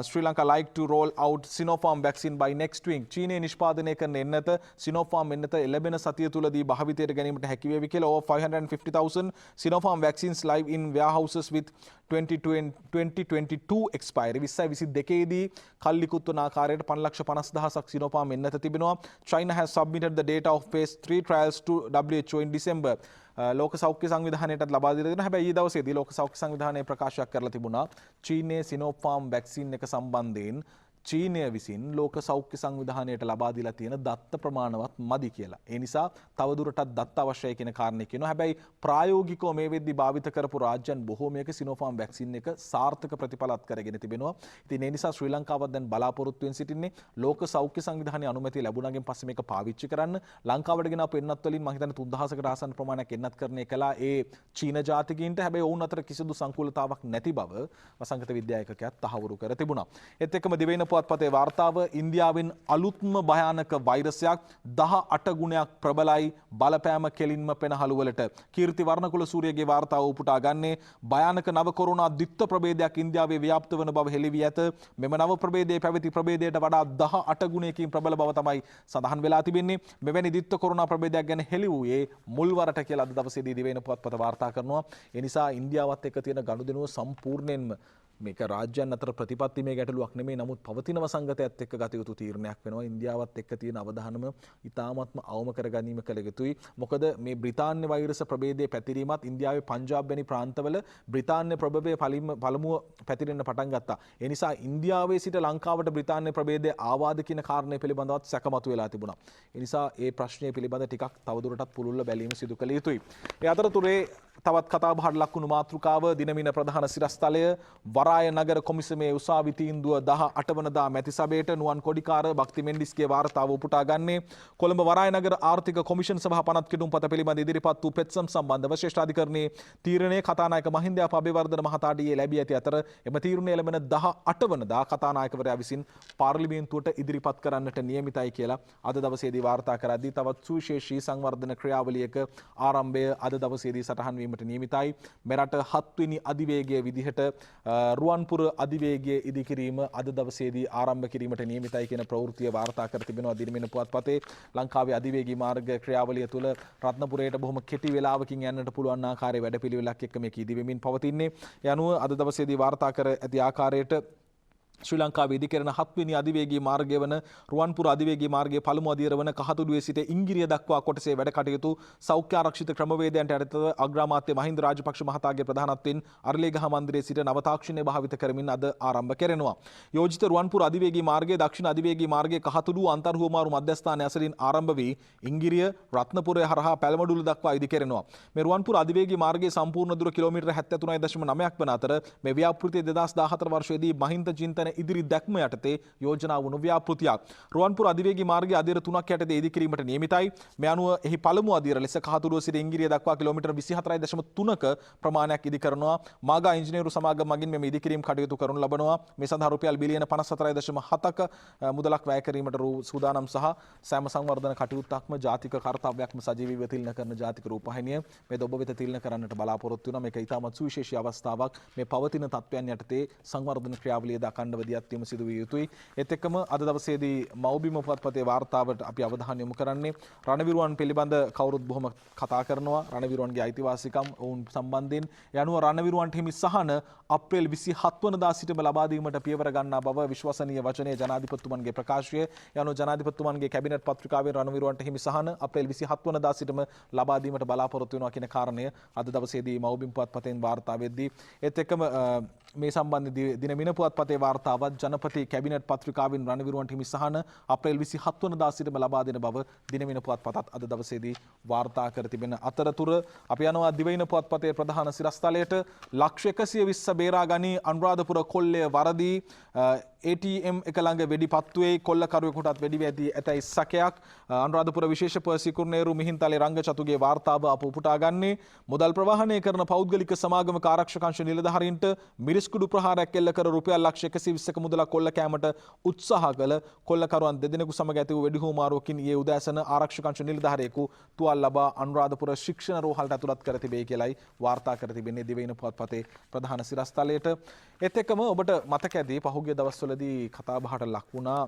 Sri Lanka like to roll out Sinopharm vaccine by next week. චීනයේ නිෂ්පාදනය කරන එන්නත Sinopharm එන්නත ලැබෙන සතිය තුලදී භාවිතයට ගැනීමට හැකි වේවි කියලා. over 550,000 Sinopharm vaccines live in warehouses with 2022 expiry. 2022 දී කල්ලිකුත් වන ආකාරයට 5,50,000ක් Sinopharm එන්නත තිබෙනවා. China has submitted the data of phase 3 trials to WHO in December. ලෝක සෞඛ්‍ය සංවිධානයටත් ලබා දීලා දෙනවා. හැබැයි ඊ දවසේදී ලෝක සෞඛ්‍ය සංවිධානය ප්‍රකාශයක් කරලා තිබුණා චීනයේ Sinopharm vaccine එක සම්බන්ධයෙන් චීනය විසින් ලෝක සෞඛ්‍ය සංවිධානයට ලබා දීලා තියෙන දත්ත ප්‍රමාණවත් මදි කියලා. ඒ නිසා තවදුරටත් දත්ත අවශ්‍යයි කියන කාරණේ කියනවා. හැබැයි ප්‍රායෝගිකව මේ වෙද්දී භාවිත කරපු රාජ්‍යයන් බොහෝමයක Sinopharm vaccine එක සාර්ථක ප්‍රතිඵලත් කරගෙන තිබෙනවා. ඉතින් ඒ නිසා ශ්‍රී ලංකාවත් දැන් බලාපොරොත්තුෙන් සිටින්නේ ලෝක සෞඛ්‍ය සංවිධානයේ අනුමැතිය ලැබුණාගෙන් පස්සේ මේක පාවිච්චි කරන්න. ලංකාවට ගෙන අප එන්නත් වලින් මම හිතන්නේ 3000කට ආසන්න ප්‍රමාණයක් එන්නත් කරණය කළා ඒ චීන ජාතිකයින්ට. හැබැයි ඔවුන් අතර කිසිදු සංකූලතාවක් නැති බව වසංගත විද්‍යායකකයා තහවුරු කර තිබුණා. ඒත් එක්කම දිවයින පුවත්පතේ වාර්තාව ඉන්දියාවෙන් අලුත්ම භයානක වෛරසයක් 18 ගුණයක් ප්‍රබලයි බලපෑම කෙලින්ම පෙනහළු වලට. කීර්ති වර්ණකුල සූරියගේ වාර්තාව උපුටා ගන්නේ භයානක නව කොරෝනා ද්විත්ව ප්‍රභේදයක් ඉන්දියාවේ ව්‍යාප්ත වන බව හෙළි වී ඇත. මෙම නව ප්‍රභේදයේ පැවති ප්‍රභේදයට වඩා 18 ගුණයකින් ප්‍රබල බව තමයි සඳහන් වෙලා තිබෙන්නේ. මෙවැනි ද්විත්ව කොරෝනා ප්‍රභේදයක් ගැන හෙළි වූයේ මුල් වරට කියලා අද දවසේදී දිවයින පුවත්පත වාර්තා කරනවා. ඒ නිසා ඉන්දියාවත් එක්ක තියෙන ගනුදෙනුව සම්පූර්ණයෙන්ම මේක රාජ්‍යයන් අතර ප්‍රතිපත්තිමය ගැටලුවක් නෙමෙයි. නමුත් පවතින වසංගතයත් එක්ක ගත යුතු තීරණයක් වෙනවා. ඉන්දියාවත් එක්ක තියෙන අවධානම ඉතාමත්ම අවම කර ගැනීම කළ යුතුයි. මොකද මේ බ්‍රිතාන්‍ය වෛරස ප්‍රභේදයේ පැතිරීමත් ඉන්දියාවේ පංජාබ් වැනි ප්‍රාන්තවල බ්‍රිතාන්‍ය ප්‍රභවය පළමුව පැතිරෙන්න පටන් ගත්තා. ඒ නිසා ඉන්දියාවේ සිට ලංකාවට බ්‍රිතාන්‍ය ප්‍රභේදය ආවාද කියන කාරණය පිළිබඳවත් සැකමතු වෙලා තිබුණා. ඒ නිසා ඒ ප්‍රශ්නය පිළිබඳ ටිකක් තවදුරටත් පුළුල්ව බැලීම සිදු කළ යුතුයි. ඒ අතරතුරේ තවත් කතාබහට ලක්වුණු මාතෘකාව දිනමින ප්‍රධාන සිරස්තලය වරාය නගර කොමිසමේ උසාවි තීන්දුව 18 වනදා මැති සභයට නුවන් කොඩිකාර භක්ති මෙන්ඩිස්ගේ වාර්තාව උපුටා ගන්නේ. කොළඹ වරාය නගර ආර්ථික කොමිෂන් සභා පනත් කිටුම්පත පිළිබඳ ඉදිරිපත් වූ පෙත්සම් සම්බන්ධව ශ්‍රේෂ්ඨාධිකරණයේ තීරණය කතානායක මහින්ද අබේවර්ධන මහතාට ලැබී ඇති අතර එම තීරණය ලැබෙන 18 වනදා කතානායකවරයා විසින් පාර්ලිමේන්තුවට ඉදිරිපත් කරන්නට නියමිතයි කියලා අද දවසේදී වාර්තා කරද්දී තවත් සුවිශේෂී සංවර්ධන ක්‍රියාවලියක ආරම්භය අද දවසේදී සටහන් වීමට නියමිතයි. මෙරට 7 වෙනි අධිවේගයේ විදිහට රුවන්පුර අධිවේගයේ ඉදිකිරීම අද දවසේදී ආරම්භ කිරීමට නියමිතයි කියන ප්‍රවෘත්තිය වාර්තා කර තිබෙනවා දිනමින පුවත්පතේ. ලංකාවේ අධිවේගී මාර්ග ක්‍රියාවලිය තුළ රත්නපුරයට බොහොම කෙටි වේලාවකින් යන්නට පුළුවන් ආකාරයේ වැඩපිළිවෙලක් එක්ක මේක ඉදිවෙමින් පවතින්නේ. ඒ අනුව අද දවසේදී වාර්තා කර ඇති ආකාරයට ශ්‍රී ලංකාවේ ඉදිකරන 7 වෙනි අධිවේගී මාර්ගය වන රුවන්පුර අධිවේගී මාර්ගයේ පළමු අදියර වන කහතුඩුවේ සිට ඉංගිරිය දක්වා කොටසේ වැඩ කටයුතු සෞඛ්‍ය ආරක්ෂිත ක්‍රමවේදයන්ට යටතව අග්‍රාමාත්‍ය මහින්ද රාජපක්ෂ මහතාගේ ප්‍රධානත්වයෙන් අරලියගහ මන්දිරයේ සිට නව තාක්ෂණය භාවිත කරමින් අද ආරම්භ කෙරෙනවා. යෝජිත රුවන්පුර අධිවේගී මාර්ගයේ දක්ෂිණ අධිවේගී මාර්ගයේ කහතුඩුව අන්තර්හුවමාරු මධ්‍යස්ථානය අසලින් ආරම්භ වී ඉංගිරිය රත්නපුරය හරහා පැලමඩුල්ල දක්වා ඉදිකරෙනවා. මේ රුවන්පුර අධිවේගී මාර්ගයේ සම්පූර්ණ දුර කිලෝමීටර් 73.9ක් වන අතර මේ ව්‍යාපෘතිය 2014 වර්ෂයේදී මහින්ද චින්තන ඉදිරි දැක්ම යටතේ යෝජනා වුණු ව්‍යාපෘතියක්. රුවන්පුර අධිවේගී මාර්ගයේ අදියර 3ක් යටතේ ඉදිකිරීමට නියමිතයි. මේ අනුව එහි පළමු අදියර ලෙස කහතුඩුව සිට ඉංගිරිය දක්වා කිලෝමීටර් 24.3ක ප්‍රමාණයක් ඉදි කරනවා. මාගා ඉංජිනේරු සමාගම මගින් මෙම ඉදිකිරීම කටයුතු කරනු ලබනවා. මේ සඳහා රුපියල් බිලියන 54.7ක මුදලක් වැය කිරීමට සූදානම් සහ සෑම සංවර්ධන කටයුත්තක්ම ජාතික කර්තව්‍යයක්ම සජීවීව තිලන කරන ජාතික රූපවාහිනිය මේ ඔබ වෙත තිලන කරන්නට බලාපොරොත්තු වෙනවා. මේක ඉතාමත් සුවිශේෂී අවස්ථාවක්. මේ පවතින තත්ත්වයන් යටතේ සංවර්ධන ක්‍රියාවලියද අඛණ්ඩව දියත් වීම සිදු විය යුතුයි. ඒත් එක්කම අද දවසේදී මව්බිම පුවත්පතේ වාර්තාවට අපි අවධානය යොමු කරන්නේ රණවිරුවන් පිළිබඳ කවුරුත් බොහොම කතා කරනවා. රණවිරුවන්ගේ අයිතිවාසිකම් ඔවුන් සම්බන්ධයෙන් ඒ අනුව රණවිරුවන්ට හිමි සහන අප්‍රේල් 27 වනදා සිටම ලබා දීමට පියවර ගන්නා බව විශ්වසනීය වචනයේ ජනාධිපතිතුමන්ගේ ප්‍රකාශය. ඒ අනුව ජනාධිපතිතුමන්ගේ කැබිනට් පත්‍රිකාවෙන් රණවිරුවන්ට හිමි සහන අප්‍රේල් 27 වනදා සිටම ලබා දීමට බලාපොරොත්තු වෙනවා කියන කාරණය අද දවසේදී මව්බිම පුවත්පතෙන් වාර්තා වෙද්දී ඒත් එක්කම මේ සම්බන්ධ දිනමින පුවත්පතේ වාර්තාවත් ජනපති කැබිනට් පත්‍රිකාවෙන් රණවිරුවන්ට හිමි සහන අප්‍රේල් 27 වනදා සිටම ලබා දෙන බව දිනමින පුවත්පතත් අද දවසේදී වාර්තා කර තිබෙන අතරතුර අපි යනවා දිවයින පුවත්පතේ ප්‍රධාන සිරස්තලයට. ලක්ෂ 120 බේරා ගනී අනුරාධපුර කොල්ලය වරදී ATM එක ළඟ වෙඩිපත්තුවේ කොල්ලකරුවෙකුටත් වෙඩි වැදී ඇතැයි සැකයක්. අනුරාධපුර විශේෂ පර්සිකුරුනේරු මිහින්තලේ රංගචතුගේ වාර්තාව අප උපුටා ගන්නේ මුදල් ප්‍රවාහනය කරන පෞද්ගලික සමාගමක ආරක්ෂක අංශ නිලධාරීන්ට මිරිස්කුඩු ප්‍රහාරයක් එල්ල කර රුපියල් ලක්ෂ 120ක මුදලක් කොල්ල කෑමට උත්සාහ කළ කොල්ලකරුවන් දෙදෙනෙකු සමග ඇති වූ වෙඩි හුවමාරුවකින් ඊයේ උදෑසන ආරක්ෂක අංශ නිලධාරියෙකු තුවාල ලබා අනුරාධපුර ශික්ෂණ රෝහලට ඇතුළත් කර තිබේ කියලයි වාර්තා කර තිබෙන්නේ දිවයින පුවත්පතේ ප්‍රධාන සිරස්තලයට. ඒත් එක්කම ඔබට මතක ඇති පහුගිය දවස්වලදී කතාබහට ලක් වුණා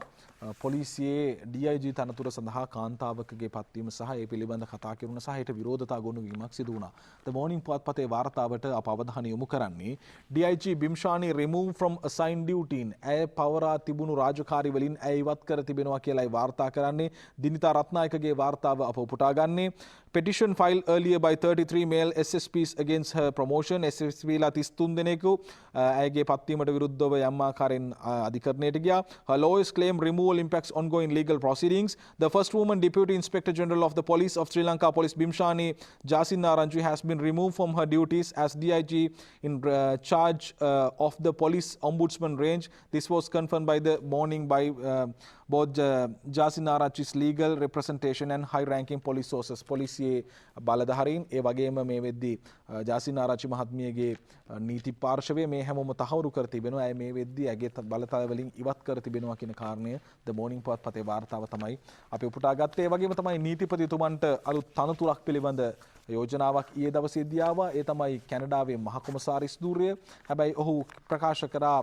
පොලිසියේ DIG තනතුර සඳහා කාන්තාවකගේ පත්වීම සහ ඒ පිළිබඳ කතා කිරුණ සහ ඊට විරෝධතා ගොනුවීමක් සිදු වුණා. The Morning පුවත්පතේ වාර්තාවට අප අවධානය යොමු කරන්නේ DIG බිම්ෂානි removed from assigned duty. ඇය පවරා තිබුණු රාජකාරි වලින් ඇය ඉවත් කර තිබෙනවා කියලායි වාර්තා කරන්නේ. දිනිතා රත්නායකගේ වාර්තාව අප උපුටා ගන්නේ. Petition filed earlier by 33 male SSPs against her promotion. SSP ලා 33 දෙනෙකු ඇයගේ පත්වීමට විරුද්ධව යම් ආකාරයෙන් අධිකරණයට ගියා. Her lawyers claim removal impacts ongoing legal proceedings. The first woman Deputy Inspector General of the Police of Sri Lanka Police Bimshani Jasinnaranju has been removed from her duties as DIG in charge of the Police Ombudsman range. This was confirmed by the morning by both Jasinnaranju's legal representation and high-ranking police sources. පොලිසියේ බලධාරීන් ඒ වගේම මේ වෙද්දී ජාසිනාරච්චි මහත්මියගේ නීති පාර්ශවය මේ හැමෝම තහවුරු කර තිබෙනවා. ඇය මේ වෙද්දී ඇගේ බලතල වලින් ඉවත් කර තිබෙනවා කියන කාරණය The Morning පුවත්පතේ වාර්තාව තමයි අපි උපුටා ගත්තේ. ඒ වගේම තමයි නීතිපතිතුමන්ට අලුත් තනතුරක් පිළිබඳ යෝජනාවක් ඊයේ දවසේදී ආවා. ඒ තමයි කැනඩාවේ මහ කොමසාරිස් ධූරය. හැබැයි ඔහු ප්‍රකාශ කරා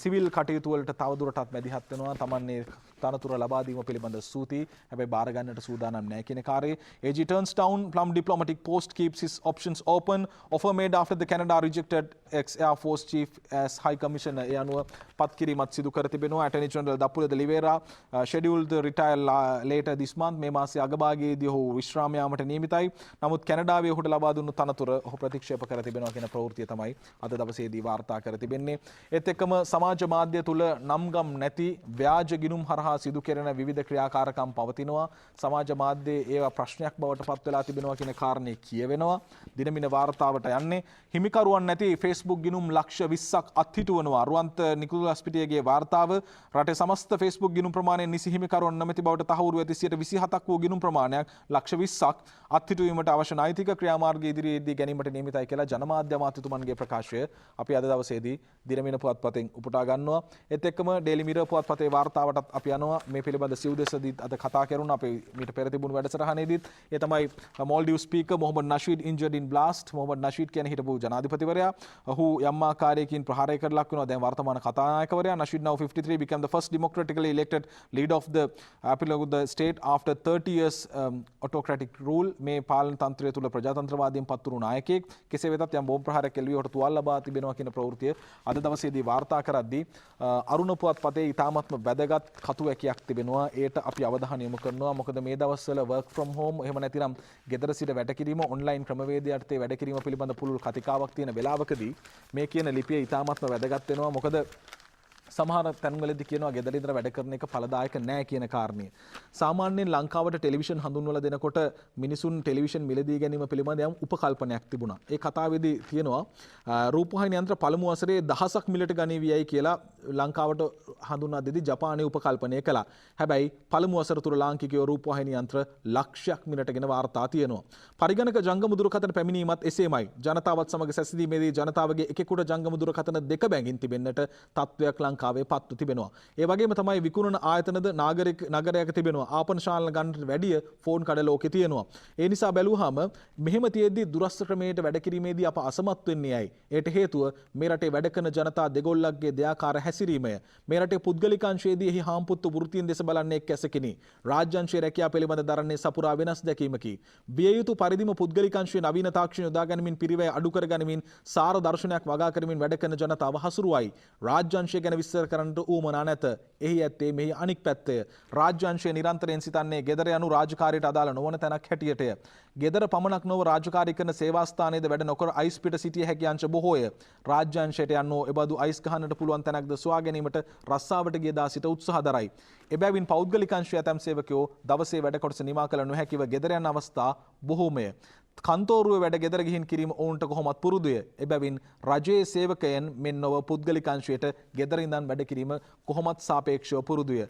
සිවිල් කටයුතු වලට තවදුරටත් මැදිහත් වෙනවා. තමන්නේ තනතුර ලබා දීම පිළිබඳ ස්තුතියි. හැබැයි බාර ගන්නට සූදානම් නැහැ කියන කාර්යය. AG turns down Plum diplomatic post, keeps his options open. Offer made after the Canada rejected ex-Air Force chief as High Commissioner. ඒ අනුව පත් කිරීමත් සිදු කර තිබෙනවා. Attorney General Dapula de Oliveira scheduled to retire later this month. මේ මාසයේ අගභාගයේදී ඔහු විශ්‍රාම යාමට නියමිතයි. නමුත් කැනඩාවේ ඔහුට ලබා දුන්නු තනතුර ඔහු ප්‍රතික්ෂේප කර තිබෙනවා කියන ප්‍රවෘත්තිය තමයි අද දවසේදී වාර්තා කර තිබෙන්නේ. ඒත් එක්කම සමාජ මාධ්‍ය තුල නම්ගම් නැති ව්‍යාජ ගිණුම් හරහා සිදු කෙරෙන විවිධ ක්‍රියාකාරකම් පවතිනවා. සමාජ මාධ්‍යයේ ඒවා ප්‍රශ්නයක් බවට පත් වෙලා තිබෙනවා කියන කාරණේ කියවෙනවා. දිනමින වාර්තාවට යන්නේ හිමිකරුවන් නැති Facebook ගිණුම් ලක්ෂ 20ක් අත්හිටුවනවා. රුවන්ත නිකුලස් පිටියගේ වාර්තාව රටේ සමස්ත Facebook ගිණුම් ප්‍රමාණය නිසි හිමිකරුවන් නැමැති බවට තහවුරු ඇති 27ක් වූ ගිණුම් ප්‍රමාණයක් ලක්ෂ 20ක් අත්හිටුවීමට අවශ්‍ය නෛතික ක්‍රියාමාර්ග ඉදිරියේදී ගැනීමට නියමිතයි කියලා ජනමාධ්‍ය අමාත්‍යතුමන්ගේ ප්‍රකාශය අපි අද දවසේදී දිනමින පුවත්පතෙන් උපුටා ගන්නවා. ඒත් එක්කම ඩේලි මිරර් පුවත්පතේ වාර්තාවටත් අපි යනවා. මේ පිළිබඳ සිව්දෙසදීත් අද කතා කරුණා අපි මීට පෙර තිබුණු වැඩසටහනේදීත්. ඒ තමයි Maldives speaker Mohammad Nasheed injured in blast. Mohammad Nasheed කියන්නේ හිටපු ජනාධිපතිවරයා. ඔහු යම් ආකාරයකින් ප්‍රහාරයකට ලක් වෙනවා. දැන් වර්තමාන කතානායකවරයා Nasheed now 53 became the first democratically elected leader of the the state after 30 years autocratic rule. මේ පාලන තන්ත්‍රය තුල ප්‍රජාතන්ත්‍රවාදයෙන් පත්වුණු නායකයෙක්. කෙසේ වෙතත් යම් බෝම්බ ප්‍රහාරයක් එල්ලුවේ ඔහුට තුවාල ලබා තිබෙනවා කියන ප්‍රවෘත්තිය අද දවසේදී වාර්තා කරද්දී අරුණ පුවත්පතේ ඉතාමත්ම වැදගත් කතුවැකියක් තිබෙනවා. ඒට අපි අවධානය යොමු කරනවා. මොකද මේ දවස්වල work from home එහෙම නැතිනම් ගෙදර සිට වැඩ කිරීම ඔන්ලයින් ක්‍රමවේදය යටතේ වැඩ කිරීම පිළිබඳ පුළුල් කතිකාවක් තියෙන වෙලාවකදී මේ කියන ලිපිය ඉතාමත්ම වැදගත් වෙනවා. මොකද සමහර තැන්වලදී කියනවා ගෙදර ඉඳලා වැඩ කරන එක ඵලදායක නැහැ කියන කාරණය. සාමාන්‍යයෙන් ලංකාවට ටෙලිවිෂන් හඳුන්වලා දෙනකොට මිනිසුන් ටෙලිවිෂන් මිලදී ගැනීම පිළිබඳ යම් උපකල්පනයක් තිබුණා. ඒ කතාවේදී තියෙනවා රූපවාහිනී යන්ත්‍ර පළමු වසරේ දහසක් මිලට ගනීවියයි කියලා ලංකාවට හඳුන්වා දෙදී ජපානයේ උපකල්පනය කළා. හැබැයි පළමු වසර තුර ලාංකිකයෝ රූපවාහිනී යන්ත්‍ර ලක්ෂයක් මිලටගෙන වාර්තා තියෙනවා. පරිගණක ජංගම දුරකථන පැමිණීමත් එසේමයි. ජනතාවත් සමග සැසඳීමේදී ජනතාවගේ එකෙකුට ජංගම දුරකථන දෙක බැගින් තිබෙන්නට තත්ත්වයක් ලංකාවේ පත්ව තිබෙනවා. ඒ වගේම තමයි විකුණන ආයතනද නගරයක තිබෙනවා. ආපන ශාලන ගන්නට වැඩිය ෆෝන් කඩ ලෝකේ තියෙනවා. ඒ නිසා බැලුවාම මෙහෙම තියෙද්දි දුරස්ථ ක්‍රමයට වැඩ කිරීමේදී අප අසමත් වෙන්නේ ඇයි? ඒට හේතුව මේ රටේ වැඩ කරන ජනතා දෙගොල්ලක්ගේ දෙයාකාර හැසිරීමය. මේ රටේ පුද්ගලික අංශයේදී එහි හාම්පුත්තු වෘත්තීන් දෙස බලන්නේ එක් ඇසකිනි. රාජ්‍ය අංශයේ රැකියාව පිළිබඳ දරන්නේ සපුරා වෙනස් දැකීමකි. විය යුතු පරිදිම පුද්ගලික අංශයේ නවීන තාක්ෂණ යොදා ගැනීමෙන් පිරිවැය අඩු කර ගැනීමෙන් සාර දර්ශනයක් වගා කරමින් වැඩ කරන ජනතාව හසුරුවයි. රාජ්‍ය අංශය ගැන විස්තර කරන්නට ඌමනා නැත. එහි ඇත්තේ මෙහි අනික් පැත්තය. රාජ්‍ය අංශය නිරන්තරයෙන් සිතන්නේ ගෙදර යනු රාජකාරියට අදාළ නොවන තැනක් හැටියටය. ගෙදර පමණක් නොව රාජකාරී කරන සේවාස්ථානයේද වැඩ නොකර අයිස් පිට සිටිය හැකි අංශ බොහෝය. රාජ්‍ය අංශයට යන්නෝ එබඳු අයිස් ගහන්නට පුළුවන් තැනක්ද සොයා ගැනීමට රස්සාවට ගිය දා සිට උත්සාහ දරයි. එබැවින් පෞද්ගලික අංශයේ ඇතැම් සේවකයෝ දවසේ වැඩ කොටස නිමා කළ නොහැකිව ගෙදර යන අවස්ථා බොහෝමය. කන්තෝරුවේ වැඩ ගෙදර ගිහින් කිරීම ඔවුන්ට කොහොමත් පුරුදුය. එබැවින් රජයේ සේවකයන් මෙන් නොව පුද්ගලික අංශයට ගෙදර ඉඳන් වැඩ කිරීම කොහොමත් සාපේක්ෂව පුරුදුය.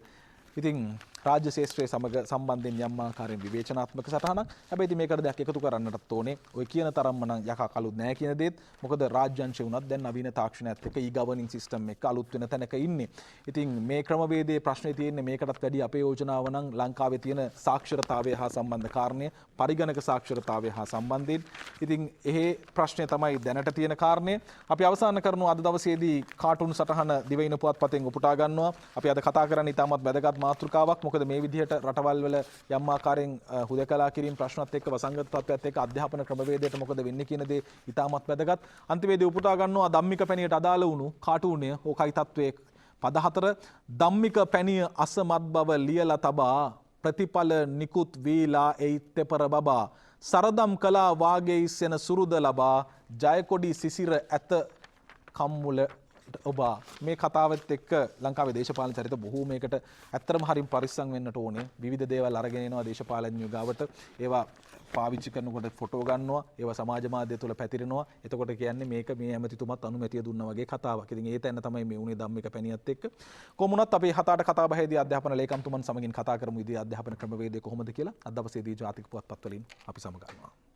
ඉතින් රාජ්‍ය ශාස්ත්‍රයේ සමග සම්බන්ධයෙන් යම් ආකාරයෙන් විවේචනාත්මක සටහනක්. හැබැයි ඉතින් මේකට දෙයක් එකතු කරන්නටත් ඕනේ. ඔය කියන තරම්ම නම් යකා කලුත් නැහැ කියන දේත්. මොකද රාජ්‍ය අංශය වුණත් දැන් නවීන තාක්ෂණයත් එක්ක e-governing system එක අලුත් වෙන තැනක ඉන්නේ. ඉතින් මේ ක්‍රමවේදයේ ප්‍රශ්නේ තියෙන්නේ මේකටත් වැඩි අපේ යෝජනාව නම් ලංකාවේ තියෙන සාක්ෂරතාවය හා සම්බන්ධ කාරණය පරිගණක සාක්ෂරතාවය හා සම්බන්ධයෙන්. ඉතින් එහෙ ප්‍රශ්නය තමයි දැනට තියෙන කාරණය. අපි අවසන් කරනවා අද දවසේදී කාටුන් සටහන දිවයින පුවත්පතෙන් උපුටා ගන්නවා. අපි අද කතා කරන්නේ ඉතාමත් වැදගත් මාතෘකාවක්. මොකද මේ විදිහට රටවල් වල යම් ආකාරයෙන් හුදකලා කිරීම ප්‍රශ්නත් එක්ක වසංගත තත්ත්වයත් එක්ක අධ්‍යාපන ක්‍රමවේදයට මොකද වෙන්නේ කියන දේ ඉතාමත් වැදගත්. අන්තිමේදී උපුටා ගන්නවා ධම්මික පැණියට අදාළ වුණු කාටුනය ඕකයි තත්ත්වයේ පද 4 ධම්මික පැණිය අසමත් බව ලියලා තබා ප්‍රතිඵල නිකුත් වීලා එයි තෙපර බබා සරදම් කලා වාගේ ඉස්සෙන සුරුද ලබා ජයකොඩි සිසිර ඇත කම්මුල ඔබා මේ කතාවත් එක්ක ලංකාවේ දේශපාලන චරිත බොහෝමයකට ඇත්තටම හරිම පරිස්සම් වෙන්නට ඕනේ. විවිධ දේවල් අරගෙන එනවා දේශපාලඥයෝ ගාවට. ඒවා පාවිච්චි කරනකොට ෆොටෝ ගන්නවා. ඒවා සමාජ මාධ්‍ය තුල පැතිරෙනවා. එතකොට කියන්නේ මේක මේ ඇමතිතුමත් අනුමැතිය දුන්නා වගේ කතාවක්. ඉතින් ඒ තැන තමයි මේ උනේ ධම්මික පැණියත් එක්ක. කොමුණත් අපි හතාට කතා බහේදී අධ්‍යාපන ලේකම්තුමන් සමගින් කතා කරමු ඉදී අධ්‍යාපන ක්‍රමවේදය කොහොමද කියලා. අද දවසේදී ජාතික පුවත්පත් වලින් අපි සමගන්නවා.